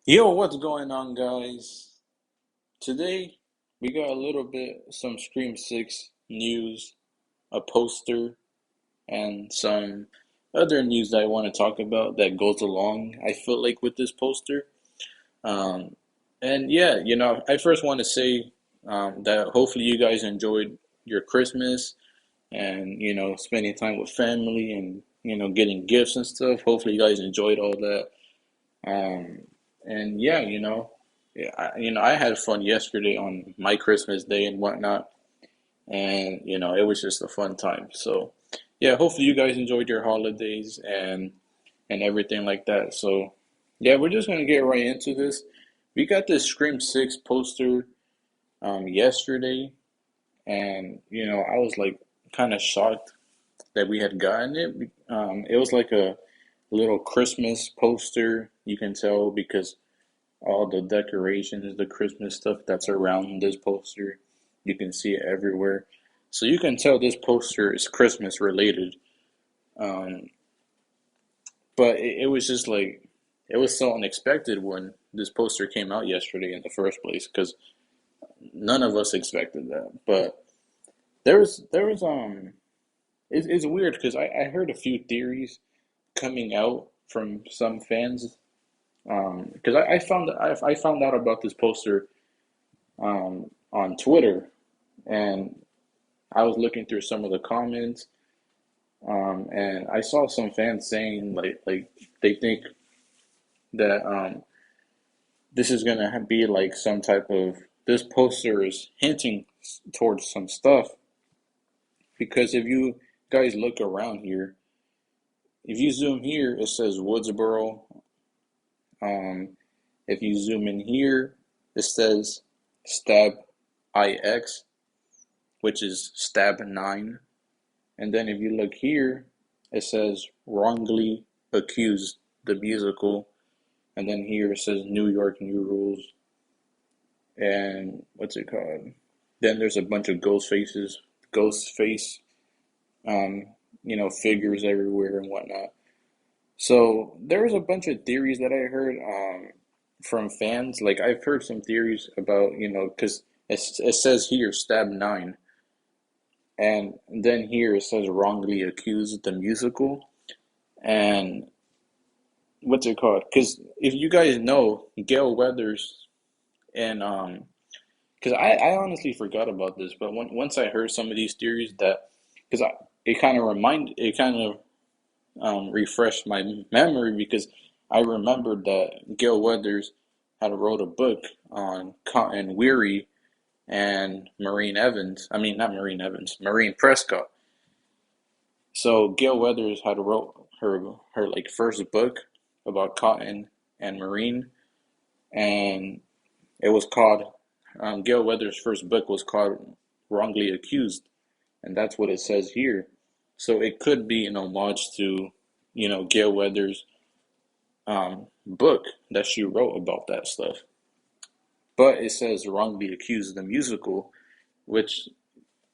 Yo, what's going on, guys? Today we got a little bit some Scream 6 news, a poster, and some other news that I want to talk about that goes along, I feel like, with this poster. Um, and yeah, I first want to say that hopefully you guys enjoyed your Christmas and, spending time with family and, getting gifts and stuff. Hopefully you guys enjoyed all that. Um, and yeah, I had fun yesterday on my Christmas day and whatnot, and it was just a fun time. So yeah, hopefully you guys enjoyed your holidays and everything like that. So yeah, we're just gonna get right into this. We got this Scream 6 poster yesterday, and I was like kind of shocked that we had gotten it. It was like a little Christmas poster. You can tell because all the decorations, the Christmas stuff that's around this poster. You can see it everywhere. So you can tell this poster is Christmas related. Um, but it was just like, it was so unexpected when this poster came out yesterday in the first place because none of us expected that. But it's weird because I heard a few theories coming out from some fans. Because I found out about this poster on Twitter, and I was looking through some of the comments, and I saw some fans saying like they think that this is gonna be like some type of this poster is hinting towards some stuff because if you guys look around here, if you zoom here, it says Woodsboro. Um, if you zoom in here, it says Stab IX, which is Stab 9. And then if you look here, it says wrongly accused, the musical. And then here it says New York New Rules. And what's it called? Then there's a bunch of ghost face, um, figures everywhere and whatnot. So there's a bunch of theories that I heard from fans. Like I've heard some theories about, because it says here Stab 9. And then here it says wrongly accused, the musical. And what's it called? Because if you guys know, Gail Weathers and because I honestly forgot about this, but once I heard some of these theories that because it kind of refreshed my memory because I remembered that Gail Weathers had wrote a book on Cotton Weary and Maureen Evans. I mean, not Maureen Evans, Maureen Prescott. So Gail Weathers had wrote her like first book about cotton and marine, and it was called Gail Weathers' first book was called Wrongly Accused, and that's what it says here. So it could be an homage to Gail Weathers' book that she wrote about that stuff. But it says Wrongly Accused the musical, which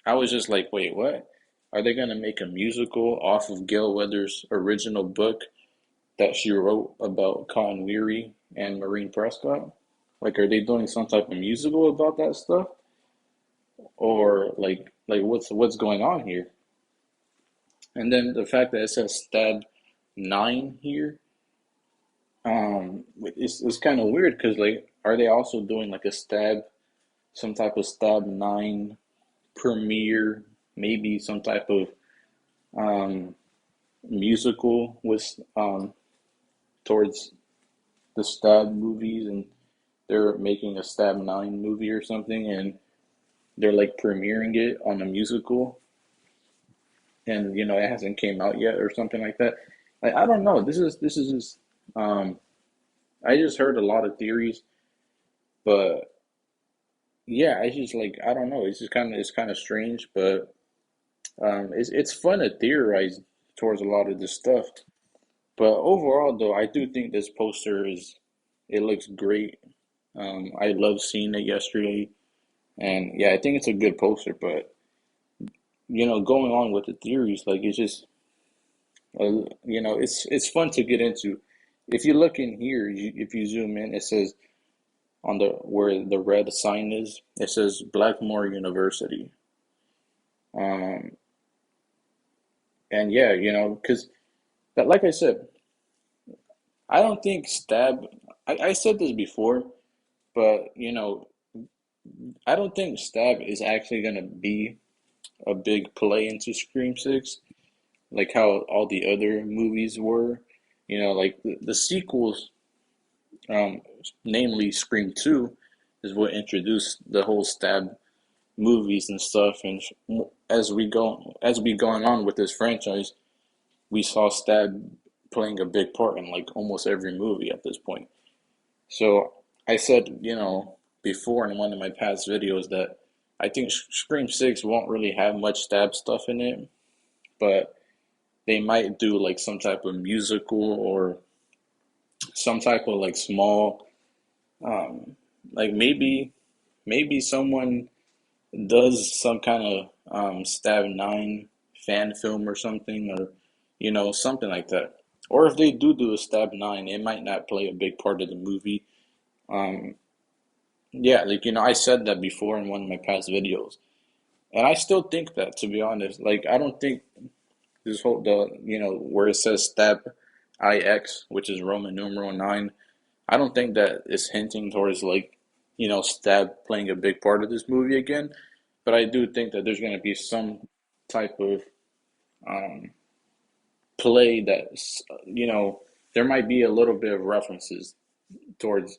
I was just like, wait, what? Are they gonna make a musical off of Gail Weathers' original book that she wrote about Cotton Weary and Maureen Prescott? Like, are they doing some type of musical about that stuff, or like what's going on here? And then the fact that it says Stab 9 here, it's kind of weird because like, are they also doing like some type of Stab 9 premiere, maybe some type of um musical with towards the Stab movies, and they're making a Stab 9 movie or something, and they're like premiering it on a musical, and it hasn't came out yet or something like that. Like I don't know. This is just I just heard a lot of theories, but yeah, I just like I don't know. It's kind of strange, but it's fun to theorize towards a lot of this stuff. But overall, though, I do think this poster it looks great. I love seeing it yesterday, and yeah, I think it's a good poster. But going on with the theories, like it's just it's fun to get into. if you look in here, if you zoom in, it says on the where the red sign is, it says Blackmore University. Um, and yeah, because that, like I said, I don't think Stab. I said this before, but I don't think Stab is actually gonna be a big play into Scream Six, like how all the other movies were. Like the sequels, um, namely Scream Two, is what introduced the whole Stab movies and stuff. And as we going on with this franchise, we saw Stab playing a big part in like almost every movie at this point. So I said, before in one of my past videos that I think Scream 6 won't really have much Stab stuff in it, but they might do like some type of musical or some type of like small, um, like maybe someone does some kind of Stab 9 fan film or something, or something like that. Or if they do a Stab 9, it might not play a big part of the movie. Um, yeah, like I said that before in one of my past videos, and I still think that, to be honest. Like I don't think this whole the where it says Stab IX, which is Roman numeral 9. I don't think that is hinting towards like Stab playing a big part of this movie again. But I do think that there's going to be some type of um, play that there might be a little bit of references towards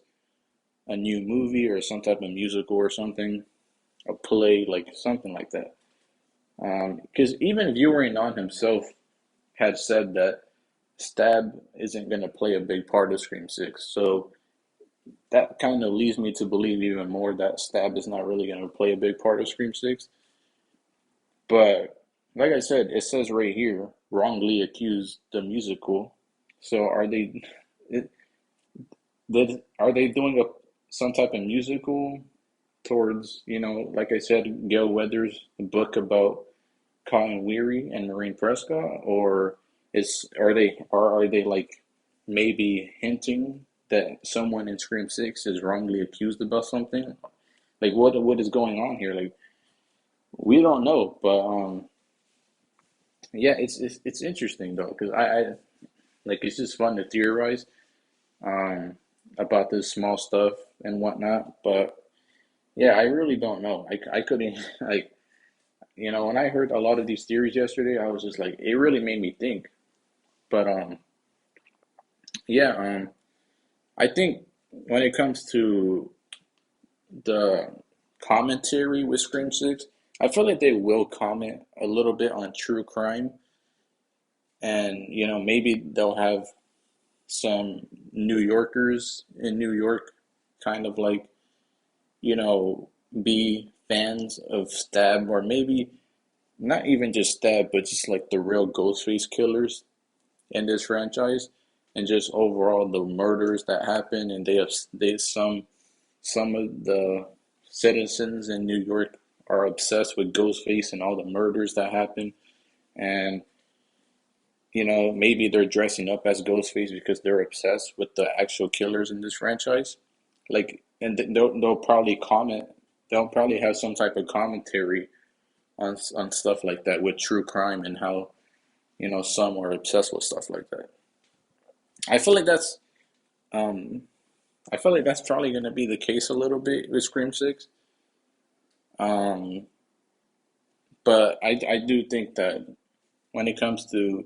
a new movie or some type of musical or something, a play, like something like that. Because even ViewerAnon himself had said that Stab isn't going to play a big part of Scream 6. So that kind of leads me to believe even more that Stab is not really going to play a big part of Scream 6. But like I said, it says right here, wrongly accused the musical. So it, are they doing some type of musical towards, like I said, Gail Weathers' book about Colin Weary and Maureen Prescott, or are they like maybe hinting that someone in Scream 6 is wrongly accused about something? Like what is going on here? Like we don't know, but yeah, it's interesting though, because I like it's just fun to theorize um about this small stuff and whatnot. But yeah, I really don't know. I couldn't like when I heard a lot of these theories yesterday, I was just like, it really made me think. But yeah, I think when it comes to the commentary with Scream Six, I feel like they will comment a little bit on true crime, and maybe they'll have some New Yorkers in New York kind of like, you know, be fans of Stab, or maybe not even just Stab, but just like the real Ghostface killers in this franchise, and just overall the murders that happen. And some of the citizens in New York are obsessed with Ghostface and all the murders that happen. And maybe they're dressing up as Ghostface because they're obsessed with the actual killers in this franchise. Like, and they'll probably comment. They'll probably have some type of commentary on stuff like that with true crime, and how some are obsessed with stuff like that. I feel like that's um I feel like that's probably gonna be the case a little bit with Scream Six. Um, but I do think that when it comes to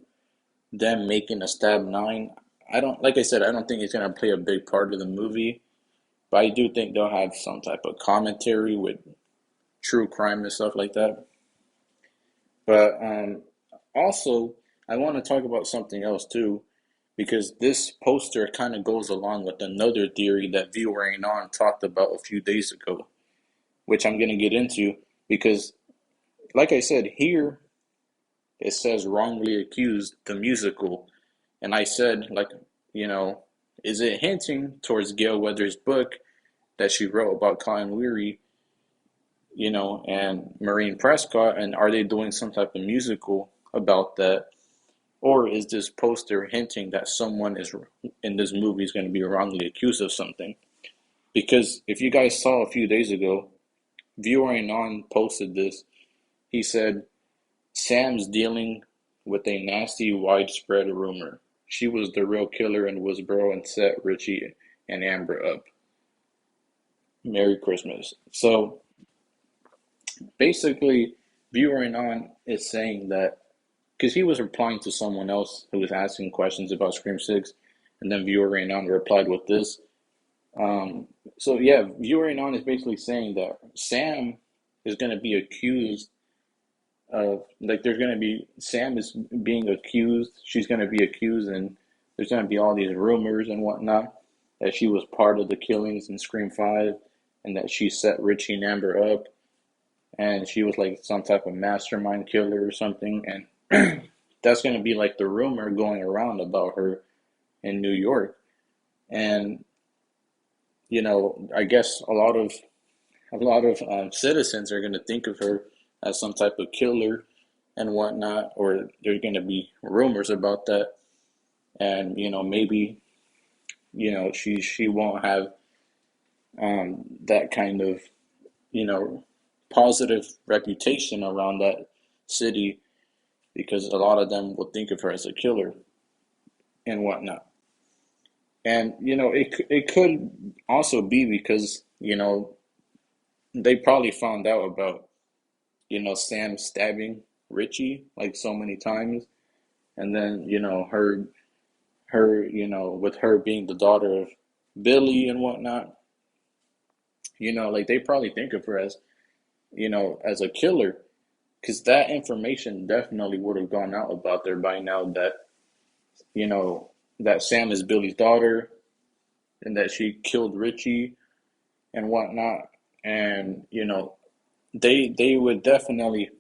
them making a Stab 9, I don't, like I said, I don't think it's gonna play a big part of the movie. But I do think they'll have some type of commentary with true crime and stuff like that. But also, I want to talk about something else too, because this poster kind of goes along with another theory that ViewerAnon talked about a few days ago, which I'm going to get into because, like I said, here it says wrongly accused the musical. And I said, like, you know, is it hinting towards Gail Weathers' book that she wrote about Colin Weary, and Maureen Prescott? And are they doing some type of musical about that? Or is this poster hinting that someone is in this movie is going to be wrongly accused of something? Because if you guys saw a few days ago, ViewerAnon posted this. He said, Sam's dealing with a nasty, widespread rumor. She was the real killer in Woodsboro and set Richie and Amber up. Merry Christmas. So basically, ViewerAnon is saying that because he was replying to someone else who was asking questions about Scream 6, and then ViewerAnon replied with this. So yeah, ViewerAnon is basically saying that Sam is going to be accused of, like, there's going to be, Sam is being accused, she's going to be accused, and there's going to be all these rumors and whatnot that she was part of the killings in Scream 5 and that she set Richie and Amber up and she was like some type of mastermind killer or something. And that's going to be like the rumor going around about her in New York. And, I guess a lot of citizens are going to think of her as some type of killer and whatnot, or there's going to be rumors about that, and maybe she won't have that kind of you know positive reputation around that city because a lot of them will think of her as a killer and whatnot. And it could also be because they probably found out about Sam stabbing Richie like so many times, and then with her being the daughter of Billy and whatnot, like they probably think of her as as a killer, because that information definitely would have gone out about there by now that you know that Sam is Billy's daughter and that she killed Richie and whatnot, and they would definitely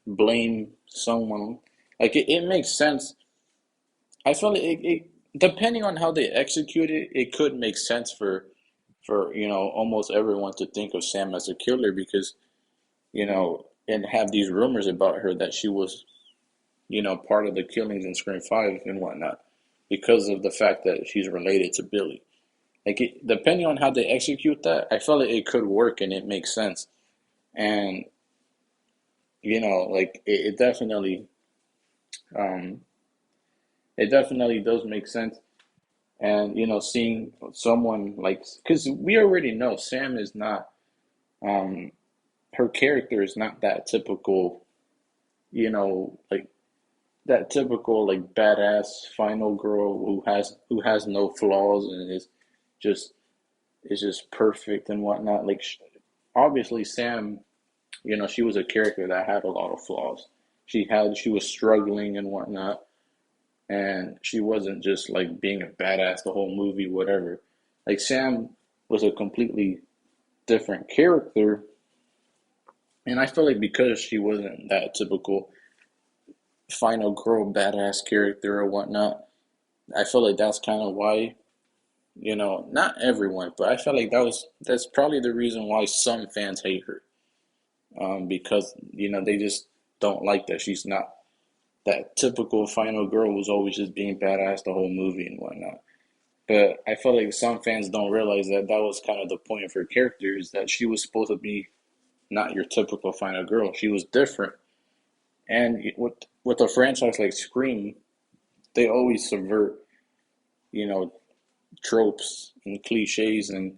blame someone. Like it makes sense. I feel like it depending on how they execute it, it could make sense for almost everyone to think of Sam as a killer because and have these rumors about her that she was part of the killings in Scream 5 and whatnot because of the fact that she's related to Billy. Like depending on how they execute that, I feel like it could work and it makes sense. And like um, it definitely does make sense. And seeing someone like, because we already know Sam is not, um, her character is not that typical, like that typical like badass final girl who has no flaws and just is just perfect and whatnot. Like obviously Sam, she was a character that had a lot of flaws. She was struggling and whatnot, and she wasn't just like being a badass the whole movie, whatever. Like Sam was a completely different character, and I feel like because she wasn't that typical final girl badass character or whatnot, I feel like that's kind of why, not everyone, but I feel like that's probably the reason why some fans hate her. Because they just don't like that she's not that typical final girl who's always just being badass the whole movie and whatnot. But I feel like some fans don't realize that that was kind of the point of her character is that she was supposed to be not your typical final girl. She was different. And with a franchise like Scream, they always subvert, you know, tropes and cliches and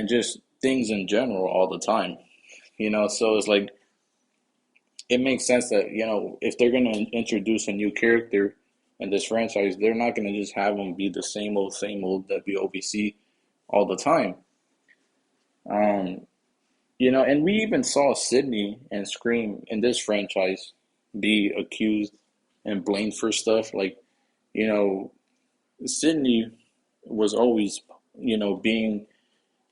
just things in general all the time. So it's like it makes sense that, if they're gonna introduce a new character in this franchise, they're not gonna just have them be the same old that we always see all the time. Um, and we even saw Sydney and Scream in this franchise be accused and blamed for stuff. Like, you know, Sydney was always, being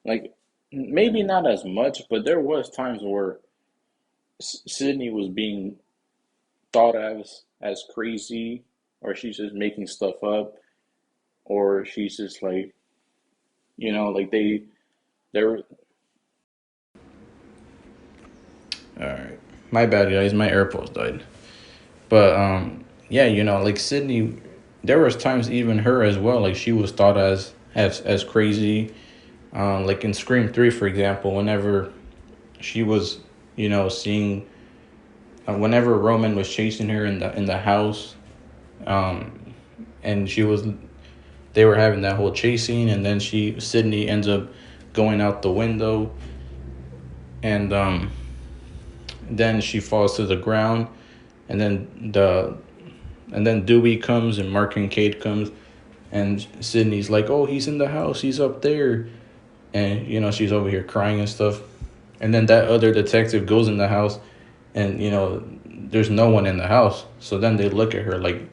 like maybe not as much, but there was times where Sydney was being thought as crazy, or she's just making stuff up, or she's just like, like they're all right. My bad, guys. My AirPods died. But yeah, like Sydney, there was times even her as well, like she was thought as crazy. Like in Scream 3, for example, whenever she was, seeing, whenever Roman was chasing her in the house, um, and they were having that whole chase scene, and then Sydney ends up going out the window, and then she falls to the ground, and then Dewey comes and Mark and Kate comes, and Sydney's like, "Oh, he's in the house. He's up there," and she's over here crying and stuff. And then that other detective goes in the house, and there's no one in the house. So then they look at her like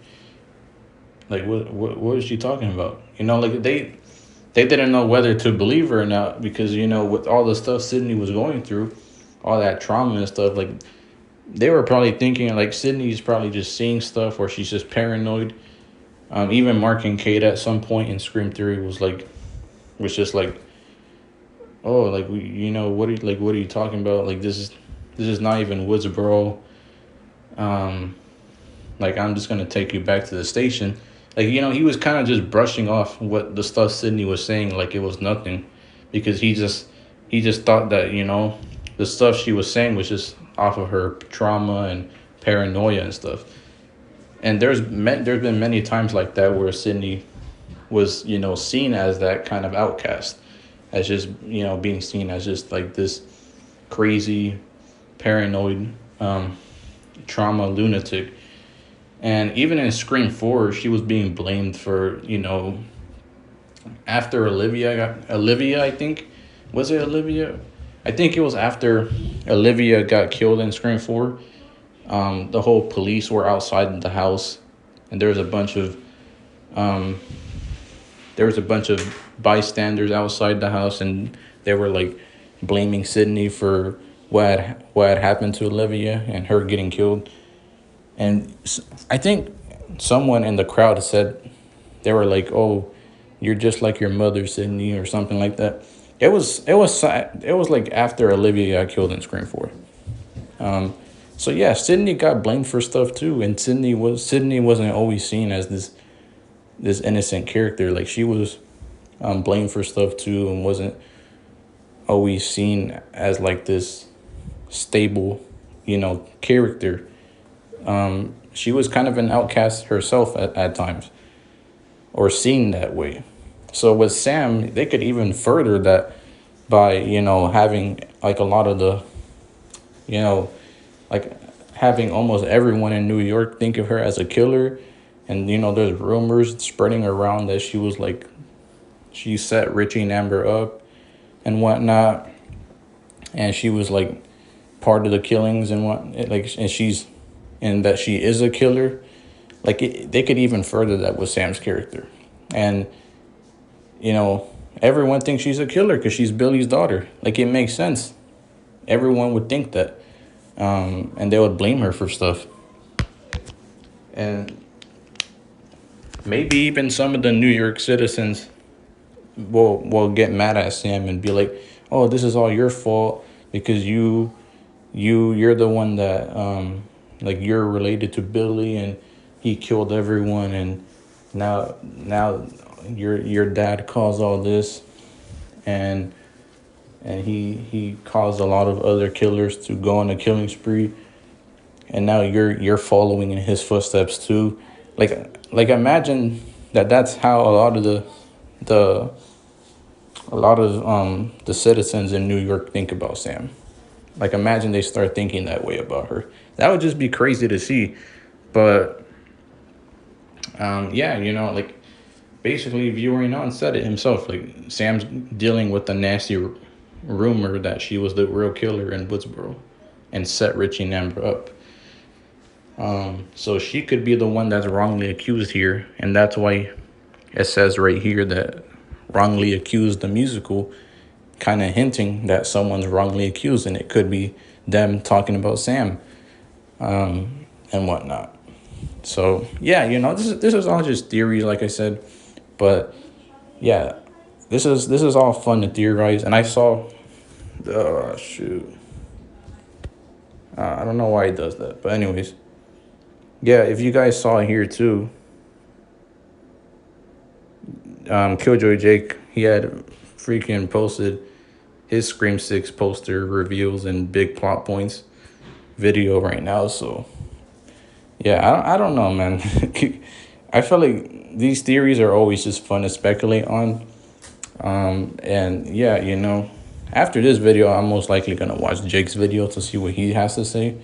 what is she talking about? Like they didn't know whether to believe her or not, because with all the stuff Sydney was going through, all that trauma and stuff, like they were probably thinking like Sydney's probably just seeing stuff, or she's just paranoid. Even Mark and Kate at some point in Scream Theory was just like, oh, like what are you talking about? Like this is not even Woodsboro. Um, like I'm just gonna take you back to the station. Like he was kind of just brushing off what the stuff Sydney was saying like it was nothing, because he just thought that the stuff she was saying was just off of her trauma and paranoia and stuff. And there's been many times like that where Sydney was seen as that kind of outcast, as just being seen as just like this crazy paranoid trauma lunatic. And even in Scream 4, she was being blamed for after Olivia, I think, was it Olivia? I think it was after Olivia got killed in Scream 4. The whole police were outside the house, and um, there was a bunch of bystanders outside the house, and they were like blaming Sydney for what had happened to Olivia and her getting killed. And I think someone in the crowd said, they were like, "Oh, you're just like your mother, Sydney," or something like that. It was like after Olivia got killed in Scream 4. So yeah, Sydney got blamed for stuff too, and Sydney wasn't always seen as this innocent character. Like she was blamed for stuff too, and wasn't always seen as like this stable, character. She was kind of an outcast herself at times, or seen that way. So with Sam, they could even further that by having like a lot of the you know like having almost everyone in New York think of her as a killer. And there's rumors spreading around that she set Richie and Amber up and whatnot, and she was like part of the killings and and that she is a killer. Like they could even further that with Sam's character. And everyone thinks she's a killer because she's Billy's daughter. Like it makes sense. Everyone would think that, and they would blame her for stuff. And maybe even some of the New York citizens will get mad at Sam and be like, "Oh, this is all your fault because you're the one that like you're related to Billy and he killed everyone, and now your dad caused all this, and he caused a lot of other killers to go on a killing spree, and now you're following in his footsteps too." Like imagine that's how the the citizens in New York think about Sam. Like imagine they start thinking that way about her. That would just be crazy to see. But yeah, like basically ViewerAnon said it himself. Like Sam's dealing with the nasty rumor that she was the real killer in Woodsboro and set Richie and Amber up. So she could be the one that's wrongly accused here, and that's why it says right here that wrongly accused the musical, kind of hinting that someone's wrongly accused, and it could be them talking about Sam, and whatnot. So yeah, this is all just theories, like I said, but yeah, this is all fun to theorize. And I saw, shoot, I don't know why he does that, but anyways, yeah, if you guys saw here too, Killjoy Jake, he had freaking posted his Scream 6 poster reveals and big plot points video right now. So yeah, I don't know, man. I feel like these theories are always just fun to speculate on. And yeah, after this video, I'm most likely gonna watch Jake's video to see what he has to say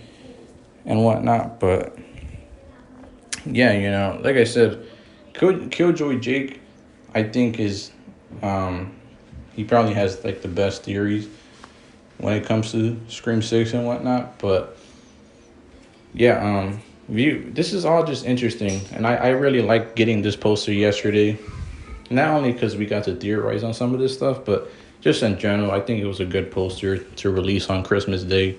and whatnot. But yeah, like I said, Killjoy Jake, I think he probably has like the best theories when it comes to Scream 6 and whatnot. But yeah, this is all just interesting, and I really like getting this poster yesterday. Not only because we got to theorize on some of this stuff, but just in general, I think it was a good poster to release on Christmas Day.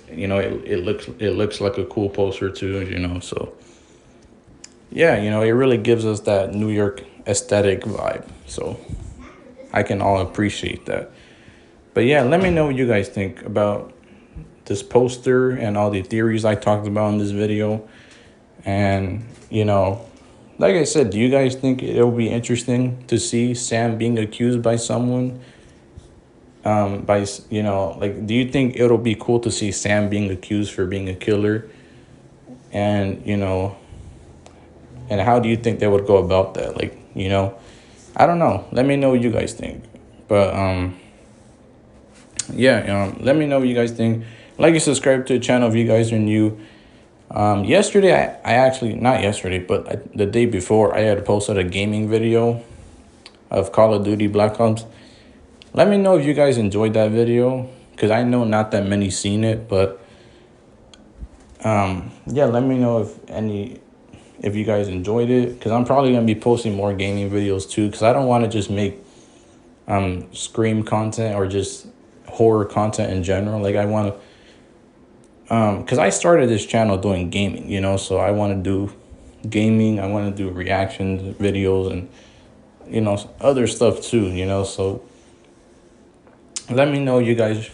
It looks like a cool poster too. So yeah, it really gives us that New York aesthetic vibe. So I can all appreciate that. But yeah, let me know what you guys think about this poster and all the theories I talked about in this video. And like I said, do you guys think it'll be interesting to see Sam being accused by someone? Do you think it'll be cool to see Sam being accused for being a killer? And, and how do you think they would go about that? I don't know. Let me know what you guys think. But, yeah, let me know what you guys think. Like and subscribe to the channel if you guys are new. Yesterday, I actually, not yesterday, but the day before, I had posted a gaming video of Call of Duty Black Ops. Let me know if you guys enjoyed that video, because I know not that many seen it, but yeah, let me know if you guys enjoyed it, because I'm probably going to be posting more gaming videos too, because I don't want to just make Scream content or just horror content in general. Like I want to, because I started this channel doing gaming, so I want to do gaming, I want to do reactions videos and other stuff too, so let me know you guys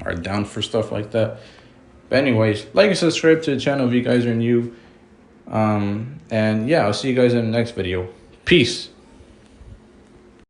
are down for stuff like that. But anyways, like and subscribe to the channel if you guys are new. And yeah, I'll see you guys in the next video. Peace.